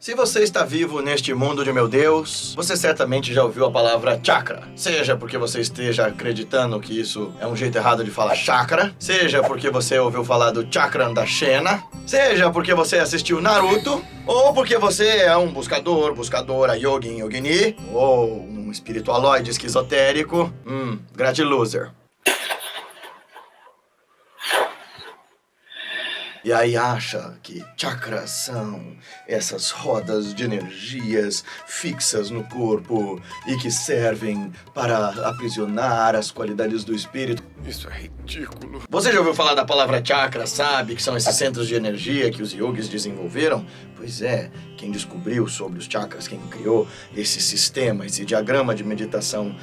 Se você está vivo neste mundo de meu Deus, você certamente já ouviu a palavra chakra. Seja porque você esteja acreditando que isso é um jeito errado de falar chakra, seja porque você ouviu falar do Chakram da Xena, seja porque você assistiu Naruto, ou porque você é um buscador, buscadora, yogin, yogini, ou um espiritualoide esquizotérico, gratiloser. E aí acha que chakras são essas rodas de energias fixas no corpo e que servem para aprisionar as qualidades do espírito. Isso é ridículo. Você já ouviu falar da palavra chakra, sabe? Que são esses centros de energia que os yogis desenvolveram? Pois é, quem descobriu sobre os chakras, quem criou esse sistema, esse diagrama de meditação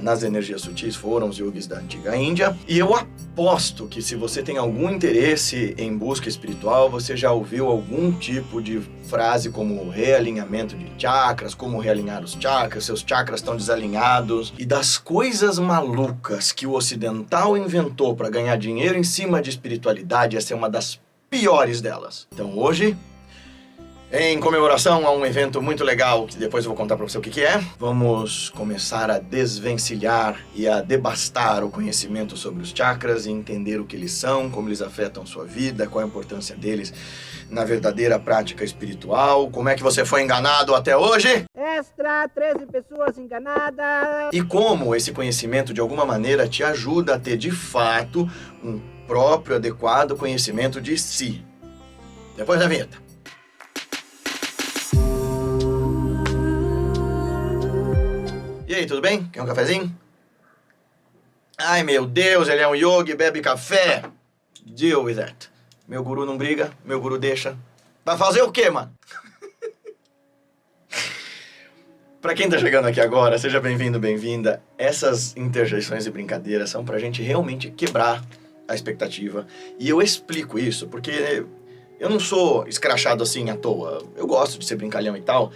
nas energias sutis foram os yogis da antiga Índia. E eu aposto que se você tem algum interesse em busca espiritual, você já ouviu algum tipo de frase como realinhamento de chakras, como realinhar os chakras, seus chakras estão desalinhados. E das coisas malucas que o ocidental inventou para ganhar dinheiro em cima de espiritualidade, essa é uma das piores delas. Então hoje, em comemoração a um evento muito legal, que depois eu vou contar pra você o que é, vamos começar a desvencilhar e a debastar o conhecimento sobre os chakras e entender o que eles são, como eles afetam sua vida, qual a importância deles na verdadeira prática espiritual, como é que você foi enganado até hoje. Extra, 13 pessoas enganadas. E como esse conhecimento de alguma maneira te ajuda a ter de fato um próprio adequado conhecimento de si. Depois da vinheta. E aí, tudo bem? Quer um cafezinho? Ai, meu Deus, ele é um yogi, bebe café. Deal with that. Meu guru não briga, meu guru deixa. Vai fazer o quê, mano? Pra quem tá chegando aqui agora, seja bem-vindo, bem-vinda. Essas interjeições e brincadeiras são pra gente realmente quebrar a expectativa. E eu explico isso porque eu não sou escrachado assim à toa. Eu gosto de ser brincalhão e tal.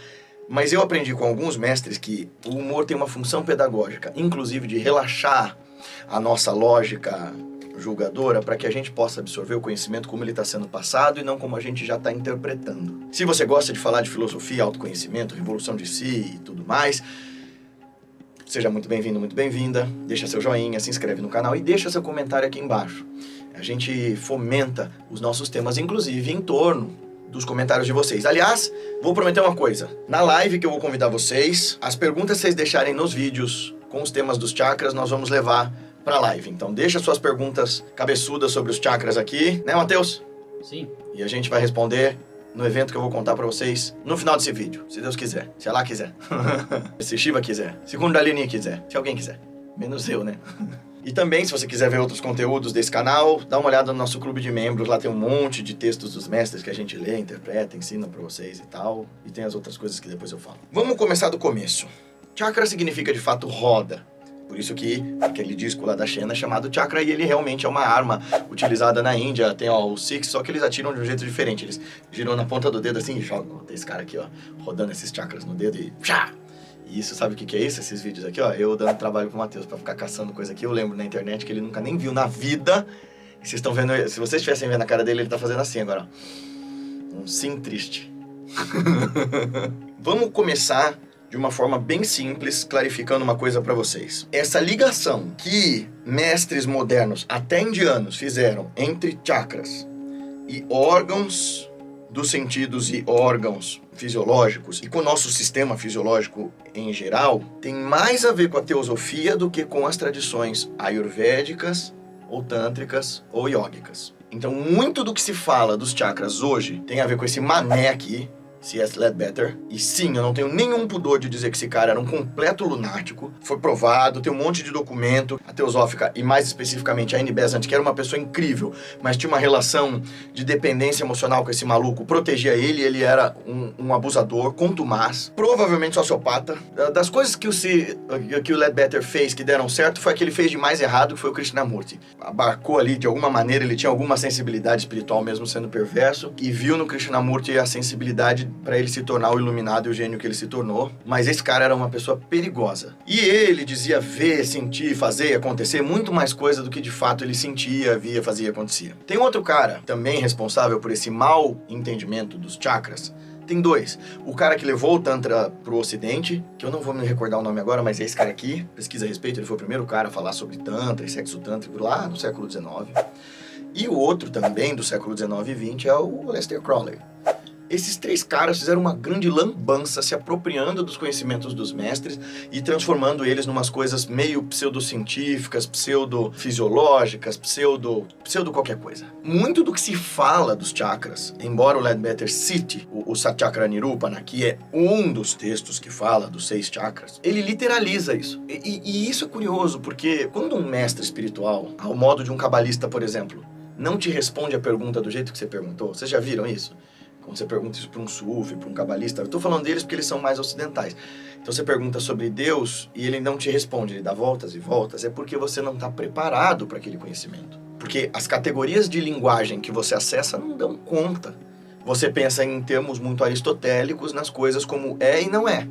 Mas eu aprendi com alguns mestres que o humor tem uma função pedagógica, inclusive de relaxar a nossa lógica julgadora para que a gente possa absorver o conhecimento como ele está sendo passado e não como a gente já está interpretando. Se você gosta de falar de filosofia, autoconhecimento, revolução de si e tudo mais, seja muito bem-vindo, muito bem-vinda. Deixa seu joinha, se inscreve no canal e deixa seu comentário aqui embaixo. A gente fomenta os nossos temas, inclusive, em torno dos comentários de vocês. Aliás, vou prometer uma coisa. Na live que eu vou convidar vocês, as perguntas que vocês deixarem nos vídeos com os temas dos chakras, nós vamos levar pra live. Então deixa suas perguntas cabeçudas sobre os chakras aqui, né, Matheus? Sim. E a gente vai responder no evento que eu vou contar pra vocês no final desse vídeo, se Deus quiser, se Allah quiser, se Shiva quiser, se Kundalini quiser, se alguém quiser, menos eu, né? E também, se você quiser ver outros conteúdos desse canal, dá uma olhada no nosso clube de membros. Lá tem um monte de textos dos mestres que a gente lê, interpreta, ensina pra vocês e tal. E tem as outras coisas que depois eu falo. Vamos começar do começo. Chakra significa, de fato, roda. Por isso que aquele disco lá da Xena é chamado chakra e ele realmente é uma arma utilizada na Índia. Tem, ó, o Sikhs, só que eles atiram de um jeito diferente. Eles giram na ponta do dedo assim e jogam. Tem esse cara aqui, ó, rodando esses chakras no dedo e pshá! E isso, sabe o que é isso? Esses vídeos aqui, ó, eu dando trabalho pro Matheus pra ficar caçando coisa aqui. Eu lembro na internet que ele nunca nem viu na vida. E vocês estão vendo, se vocês estivessem vendo a cara dele, ele tá fazendo assim agora, ó. Um sim triste. Vamos começar de uma forma bem simples, clarificando uma coisa pra vocês. Essa ligação que mestres modernos, até indianos, fizeram entre chakras e órgãos dos sentidos e órgãos fisiológicos e com o nosso sistema fisiológico em geral, tem mais a ver com a teosofia do que com as tradições ayurvédicas ou tântricas ou iógicas. Então, muito do que se fala dos chakras hoje tem a ver com esse mané aqui, C.S. Ledbetter. E sim, eu não tenho nenhum pudor de dizer que esse cara era um completo lunático. Foi provado, tem um monte de documento. A teosófica, e mais especificamente a Annie Besant, que era uma pessoa incrível, mas tinha uma relação de dependência emocional com esse maluco, protegia ele era um abusador, contumaz, provavelmente sociopata. Das coisas que o Ledbetter fez que deram certo, foi a que ele fez de mais errado, que foi o Krishnamurti. Abarcou ali, de alguma maneira, ele tinha alguma sensibilidade espiritual mesmo sendo perverso, e viu no Krishnamurti a sensibilidade para ele se tornar o iluminado e o gênio que ele se tornou. Mas esse cara era uma pessoa perigosa. E ele dizia ver, sentir, fazer e acontecer muito mais coisa do que de fato ele sentia, via, fazia e acontecia. Tem outro cara, também responsável por esse mau entendimento dos chakras, Tem dois. O cara que levou o Tantra pro Ocidente, que eu não vou me recordar o nome agora, mas é esse cara aqui, pesquisa a respeito, ele foi o primeiro cara a falar sobre Tantra e sexo tântrico lá no século XIX. E o outro também, do século XIX e XX, é o Aleister Crowley. Esses três caras fizeram uma grande lambança se apropriando dos conhecimentos dos mestres e transformando eles numas coisas meio pseudocientíficas, pseudofisiológicas, pseudo qualquer coisa. Muito do que se fala dos chakras, embora o Leadbeater cite o Satchakra Nirupana, que é um dos textos que fala dos 6 chakras, ele literaliza isso. E isso é curioso, porque quando um mestre espiritual, ao modo de um cabalista, por exemplo, não te responde a pergunta do jeito que você perguntou, vocês já viram isso? Quando você pergunta isso para um sufi, para um cabalista, eu estou falando deles porque eles são mais ocidentais. Então você pergunta sobre Deus e ele não te responde, ele dá voltas e voltas, é porque você não está preparado para aquele conhecimento. Porque as categorias de linguagem que você acessa não dão conta. Você pensa em termos muito aristotélicos nas coisas como é e não é,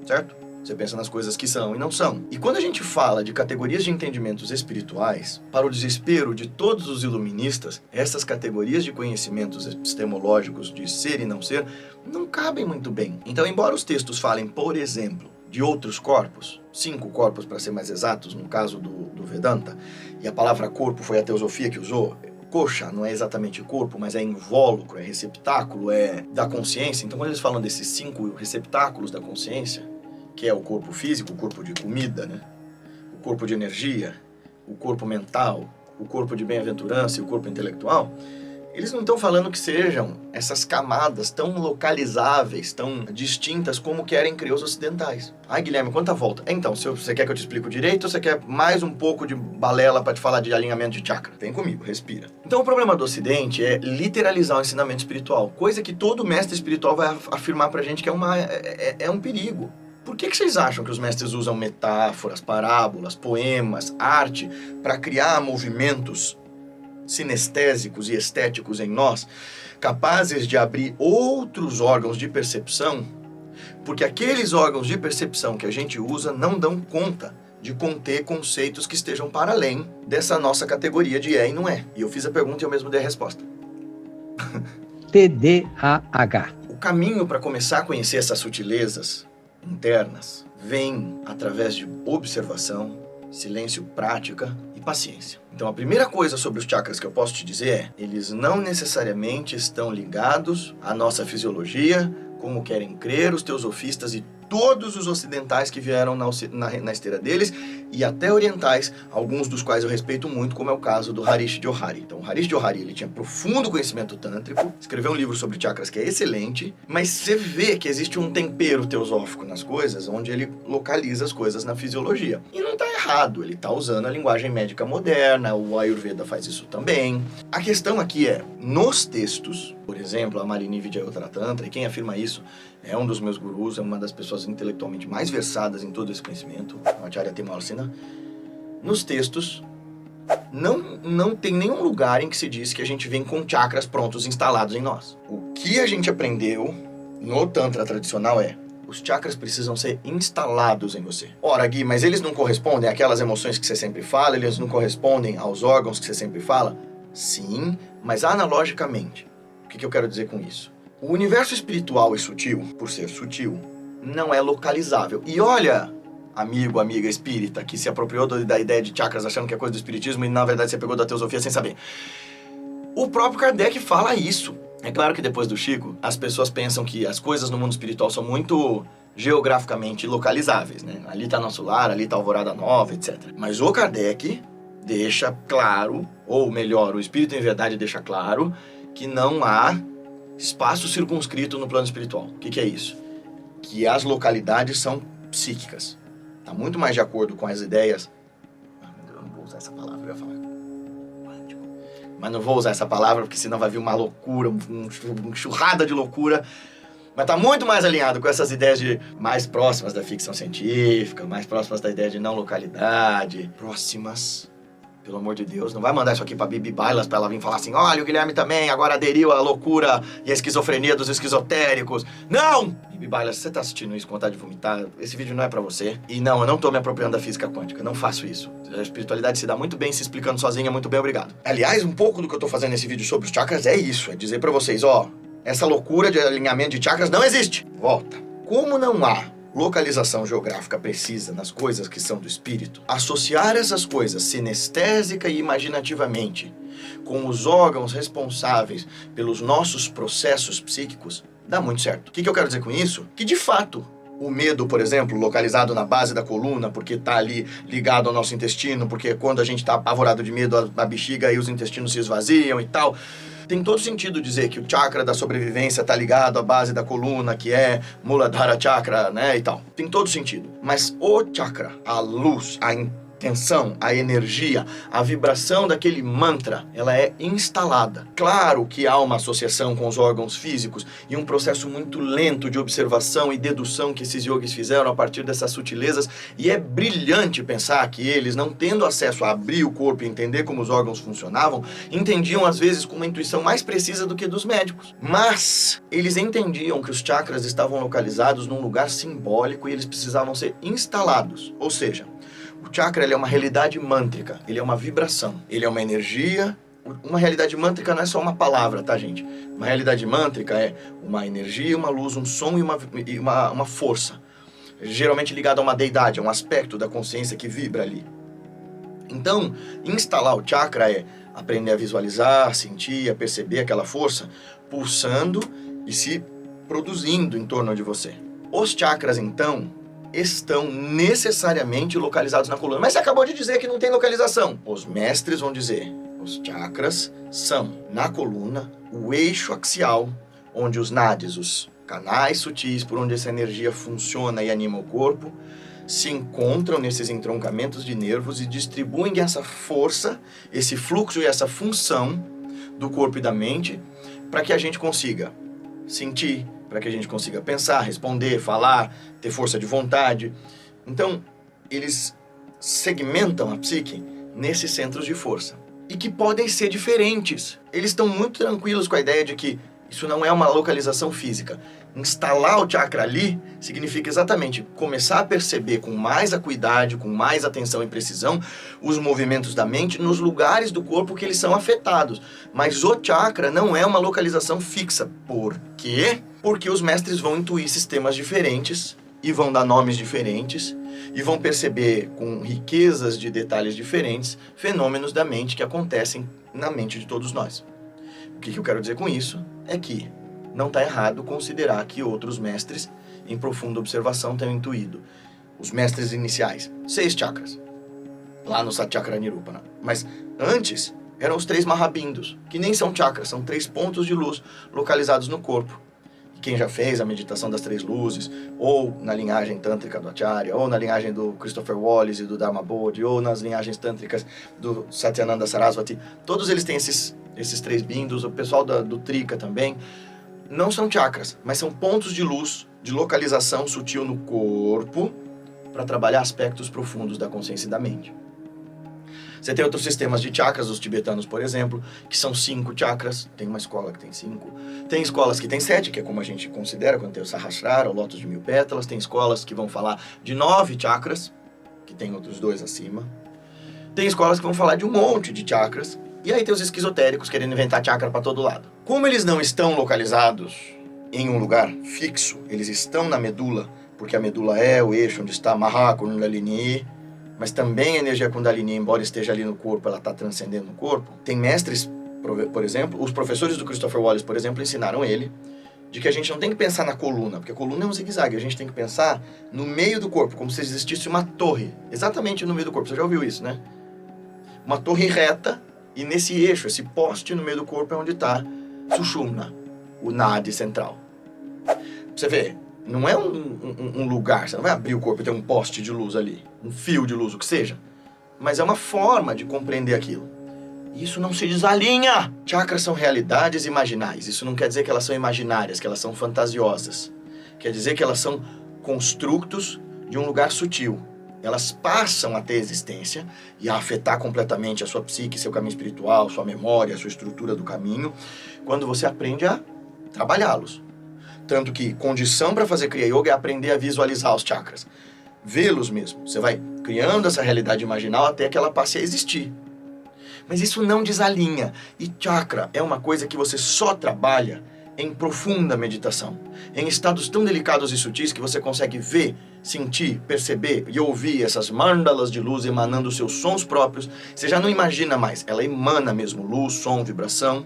certo? Você pensa nas coisas que são e não são. E quando a gente fala de categorias de entendimentos espirituais, para o desespero de todos os iluministas, essas categorias de conhecimentos epistemológicos de ser e não ser, não cabem muito bem. Então, embora os textos falem, por exemplo, de outros corpos, 5 corpos para ser mais exatos, no caso do Vedanta, e a palavra corpo foi a teosofia que usou, Kosha não é exatamente corpo, mas é invólucro, é receptáculo, é da consciência. Então, quando eles falam desses 5 receptáculos da consciência, que é o corpo físico, o corpo de comida, né? O corpo de energia, o corpo mental, o corpo de bem-aventurança e o corpo intelectual, eles não estão falando que sejam essas camadas tão localizáveis, tão distintas como querem crer os ocidentais. Ai, Guilherme, quanta volta? Então, se você quer que eu te explique direito ou você quer mais um pouco de balela para te falar de alinhamento de chakra? Vem comigo, respira. Então, o problema do Ocidente é literalizar o ensinamento espiritual, coisa que todo mestre espiritual vai afirmar pra gente que é um perigo. Por que vocês acham que os mestres usam metáforas, parábolas, poemas, arte para criar movimentos sinestésicos e estéticos em nós, capazes de abrir outros órgãos de percepção? Porque aqueles órgãos de percepção que a gente usa não dão conta de conter conceitos que estejam para além dessa nossa categoria de é e não é. E eu fiz a pergunta e eu mesmo dei a resposta. TDAH. O caminho para começar a conhecer essas sutilezas internas vem através de observação, silêncio, prática e paciência. Então a primeira coisa sobre os chakras que eu posso te dizer é: eles não necessariamente estão ligados à nossa fisiologia, como querem crer os teosofistas e todos os ocidentais que vieram na esteira deles, e até orientais, alguns dos quais eu respeito muito, como é o caso do Harish Johari. Então, o Harish Johari, ele tinha profundo conhecimento tântrico, escreveu um livro sobre chakras que é excelente, mas você vê que existe um tempero teosófico nas coisas, onde ele localiza as coisas na fisiologia. E não está errado, ele está usando a linguagem médica moderna, o Ayurveda faz isso também. A questão aqui é, nos textos, por exemplo, a Malini Vijayotara Tantra, e quem afirma isso é um dos meus gurus, é uma das pessoas intelectualmente mais versadas em todo esse conhecimento, o Acharya Timalsina. Nos textos, não tem nenhum lugar em que se diz que a gente vem com chakras prontos instalados em nós. O que a gente aprendeu no Tantra tradicional é: os chakras precisam ser instalados em você. Ora, Gui, mas eles não correspondem àquelas emoções que você sempre fala? Eles não correspondem aos órgãos que você sempre fala? Sim, mas analogicamente. O que eu quero dizer com isso? O universo espiritual e sutil, por ser sutil, não é localizável. E olha, amigo, amiga espírita, que se apropriou da ideia de chakras achando que é coisa do espiritismo e na verdade você pegou da teosofia sem saber. O próprio Kardec fala isso. É claro que depois do Chico, as pessoas pensam que as coisas no mundo espiritual são muito geograficamente localizáveis, né? Ali tá nosso lar, ali tá a Alvorada Nova, etc. Mas o Kardec deixa claro, ou melhor, o Espírito em Verdade deixa claro, que não há espaço circunscrito no plano espiritual. O que é isso? Que as localidades são psíquicas. Está muito mais de acordo com as ideias... Eu não vou usar essa palavra, eu ia falar quântico. Mas não vou usar essa palavra porque senão vai vir uma loucura, uma enxurrada de loucura. Mas está muito mais alinhado com essas ideias mais próximas da ficção científica, mais próximas da ideia de não localidade, próximas... Pelo amor de Deus, não vai mandar isso aqui pra Bibi Bailas pra ela vir falar assim: olha, o Guilherme também agora aderiu à loucura e à esquizofrenia dos esquizotéricos. Não! Bibi Bailas, se você tá assistindo isso com vontade de vomitar, esse vídeo não é pra você. E não, eu não tô me apropriando da física quântica, não faço isso. A espiritualidade se dá muito bem se explicando sozinha, muito bem, obrigado. Aliás, um pouco do que eu tô fazendo nesse vídeo sobre os chakras é isso, é dizer pra vocês, ó, Essa loucura de alinhamento de chakras não existe. Volta. Como não há localização geográfica precisa nas coisas que são do espírito, associar essas coisas sinestésica e imaginativamente com os órgãos responsáveis pelos nossos processos psíquicos dá muito certo. O que eu quero dizer com isso? Que de fato o medo, por exemplo, localizado na base da coluna, porque está ali ligado ao nosso intestino, porque quando a gente está apavorado de medo, a bexiga e os intestinos se esvaziam e tal. Tem todo sentido dizer que o chakra da sobrevivência está ligado à base da coluna, que é Muladhara Chakra, né, e tal. Tem todo sentido. Mas o chakra, a luz, a intenção, a energia, a vibração daquele mantra, ela é instalada. Claro que há uma associação com os órgãos físicos e um processo muito lento de observação e dedução que esses yogis fizeram a partir dessas sutilezas, e é brilhante pensar que eles, não tendo acesso a abrir o corpo e entender como os órgãos funcionavam, entendiam às vezes com uma intuição mais precisa do que dos médicos. Mas eles entendiam que os chakras estavam localizados num lugar simbólico e eles precisavam ser instalados, ou seja, o chakra ele é uma realidade mântrica, ele é uma vibração, ele é uma energia. Uma realidade mântrica não é só uma palavra, tá, gente? Uma realidade mântrica é uma energia, uma luz, um som e uma força. Geralmente ligada a uma deidade, a um aspecto da consciência que vibra ali. Então, instalar o chakra é aprender a visualizar, sentir, a perceber aquela força pulsando e se produzindo em torno de você. Os chakras, então, estão necessariamente localizados na coluna. Mas você acabou de dizer que não tem localização. Os mestres vão dizer, os chakras são, na coluna, o eixo axial, onde os nadis, os canais sutis por onde essa energia funciona e anima o corpo, se encontram nesses entroncamentos de nervos e distribuem essa força, esse fluxo e essa função do corpo e da mente para que a gente consiga sentir, para que a gente consiga pensar, responder, falar, ter força de vontade. Então, eles segmentam a psique nesses centros de força. E que podem ser diferentes. Eles estão muito tranquilos com a ideia de que isso não é uma localização física. Instalar o chakra ali significa exatamente começar a perceber com mais acuidade, com mais atenção e precisão, os movimentos da mente nos lugares do corpo que eles são afetados. Mas o chakra não é uma localização fixa. Por quê? Porque os mestres vão intuir sistemas diferentes e vão dar nomes diferentes e vão perceber com riquezas de detalhes diferentes fenômenos da mente que acontecem na mente de todos nós. O que eu quero dizer com isso é que não está errado considerar que outros mestres, em profunda observação, tenham intuído. Os mestres iniciais, 6 chakras, lá no Satchakra Nirupana. Mas antes, eram os 3 Mahabindus, que nem são chakras, são 3 pontos de luz localizados no corpo. E quem já fez a meditação das 3 luzes, ou na linhagem tântrica do Acharya, ou na linhagem do Christopher Wallace e do Dharma Bodhi, ou nas linhagens tântricas do Satyananda Sarasvati, todos eles têm esses 3 bindus, o pessoal do Trika também. Não são chakras, mas são pontos de luz, de localização sutil no corpo, para trabalhar aspectos profundos da consciência e da mente. Você tem outros sistemas de chakras, os tibetanos, por exemplo, que são 5 chakras. Tem uma escola que tem 5. Tem escolas que tem 7, que é como a gente considera quando tem o Sahasrara, o Lótus de 1000 pétalas. Tem escolas que vão falar de 9 chakras, que tem outros 2 acima. Tem escolas que vão falar de um monte de chakras. E aí tem os esquizotéricos querendo inventar chakra para todo lado. Como eles não estão localizados em um lugar fixo, eles estão na medula, porque a medula é o eixo onde está Maha Kundalini, mas também a energia Kundalini, embora esteja ali no corpo, ela está transcendendo no corpo. Tem mestres, por exemplo, os professores do Christopher Wallace, por exemplo, ensinaram ele de que a gente não tem que pensar na coluna, porque a coluna é um zigue-zague, a gente tem que pensar no meio do corpo, como se existisse uma torre, exatamente no meio do corpo. Você já ouviu isso, né? Uma torre reta, e nesse eixo, esse poste no meio do corpo é onde está Sushumna, o Nadi central. Você vê, não é um lugar, você não vai abrir o corpo e ter um poste de luz ali, um fio de luz, o que seja. Mas é uma forma de compreender aquilo. E isso não se desalinha. Chakras são realidades imaginais. Isso não quer dizer que elas são imaginárias, que elas são fantasiosas. Quer dizer que elas são construtos de um lugar sutil. Elas passam a ter existência e a afetar completamente a sua psique, seu caminho espiritual, sua memória, sua estrutura do caminho, quando você aprende a trabalhá-los. Tanto que condição para fazer Kriya Yoga é aprender a visualizar os chakras. Vê-los mesmo. Você vai criando essa realidade imaginal até que ela passe a existir. Mas isso não desalinha. E chakra é uma coisa que você só trabalha em profunda meditação, em estados tão delicados e sutis que você consegue ver, sentir, perceber e ouvir essas mandalas de luz emanando seus sons próprios. Você já não imagina mais, ela emana mesmo luz, som, vibração,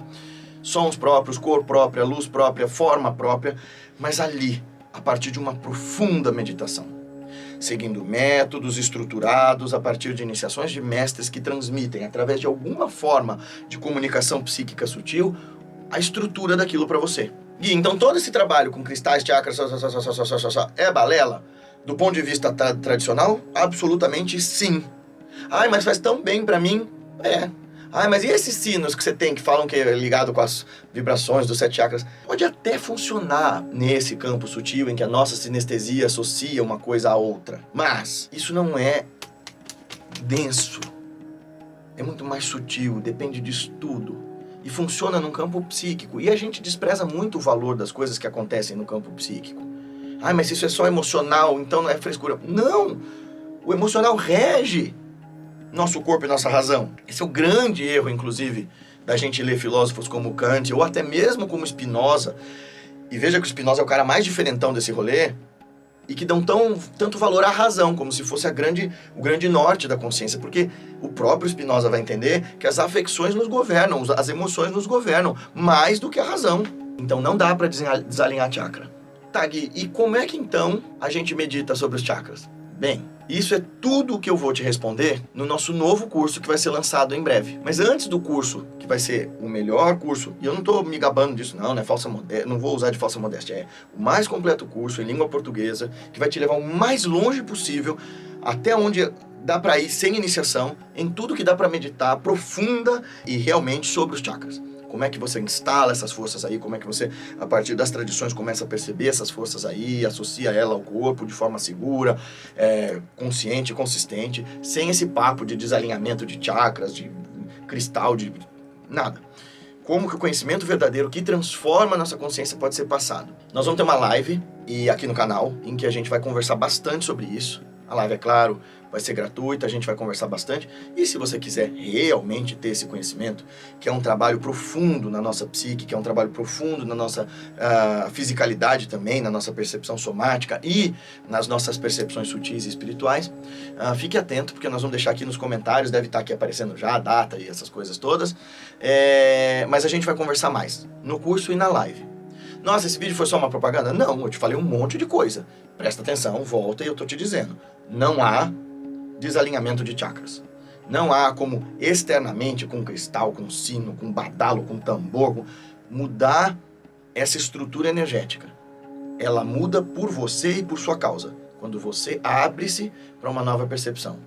sons próprios, cor própria, luz própria, forma própria, mas ali, a partir de uma profunda meditação, seguindo métodos estruturados a partir de iniciações de mestres que transmitem, através de alguma forma de comunicação psíquica sutil, a estrutura daquilo para você. Gui, então todo esse trabalho com cristais, chakras, é balela? Do ponto de vista tradicional? Absolutamente sim. Ai, mas faz tão bem para mim? É. Ai, mas e esses sinos que você tem que falam que é ligado com as vibrações dos 7 chakras? Pode até funcionar nesse campo sutil em que a nossa sinestesia associa uma coisa à outra. Mas isso não é denso. É muito mais sutil, depende de estudo. E funciona num campo psíquico. E a gente despreza muito o valor das coisas que acontecem no campo psíquico. Ai, mas isso é só emocional, então não é frescura. Não! O emocional rege nosso corpo e nossa razão. Esse é o grande erro, inclusive, da gente ler filósofos como Kant, ou até mesmo como Spinoza. E veja que o Spinoza é o cara mais diferentão desse rolê, e que dão tanto valor à razão, como se fosse o grande norte da consciência, porque o próprio Spinoza vai entender que as afecções nos governam, as emoções nos governam, mais do que a razão. Então não dá para desalinhar chakra. Tá, Gui, e como é que então a gente medita sobre os chakras? Bem, isso é tudo o que eu vou te responder no nosso novo curso que vai ser lançado em breve. Mas antes do curso, que vai ser o melhor curso, e eu não tô me gabando disso não é falsa modéstia, não vou usar de falsa modéstia, é o mais completo curso em língua portuguesa, que vai te levar o mais longe possível, até onde dá para ir sem iniciação, em tudo que dá para meditar profunda e realmente sobre os chakras. Como é que você instala essas forças aí, como é que você, a partir das tradições, começa a perceber essas forças aí, associa ela ao corpo de forma segura, consciente, consistente, sem esse papo de desalinhamento de chakras, de cristal, de nada. Como que o conhecimento verdadeiro que transforma a nossa consciência pode ser passado. Nós vamos ter uma live aqui no canal, em que a gente vai conversar bastante sobre isso. A live, é claro, vai ser gratuita, a gente vai conversar bastante. E se você quiser realmente ter esse conhecimento, que é um trabalho profundo na nossa psique, que é um trabalho profundo na nossa fisicalidade também, na nossa percepção somática e nas nossas percepções sutis e espirituais, fique atento, porque nós vamos deixar aqui nos comentários, deve estar aqui aparecendo já a data e essas coisas todas. Mas a gente vai conversar mais no curso e na live. Nossa, esse vídeo foi só uma propaganda? Não, eu te falei um monte de coisa. Presta atenção, volta e eu tô te dizendo. Não há desalinhamento de chakras. Não há como externamente, com cristal, com sino, com badalo, com tambor, mudar essa estrutura energética. Ela muda por você e por sua causa, quando você abre-se para uma nova percepção.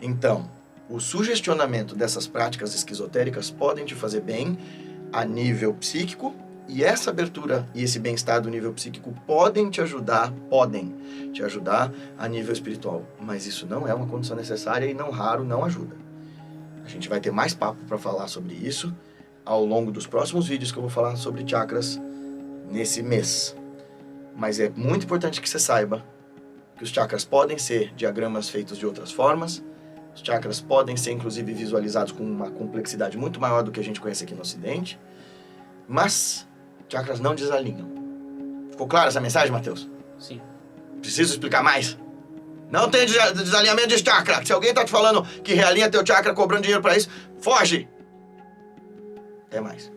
Então, o sugestionamento dessas práticas esquizotéricas podem te fazer bem a nível psíquico, e essa abertura e esse bem-estar do nível psíquico podem te ajudar a nível espiritual. Mas isso não é uma condição necessária e não raro não ajuda. A gente vai ter mais papo para falar sobre isso ao longo dos próximos vídeos que eu vou falar sobre chakras nesse mês. Mas é muito importante que você saiba que os chakras podem ser diagramas feitos de outras formas. Os chakras podem ser, inclusive, visualizados com uma complexidade muito maior do que a gente conhece aqui no Ocidente. Mas chakras não desalinham. Ficou clara essa mensagem, Matheus? Sim. Preciso explicar mais? Não tem desalinhamento de chakra. Se alguém tá te falando que realinha teu chakra cobrando dinheiro pra isso, foge! Até mais.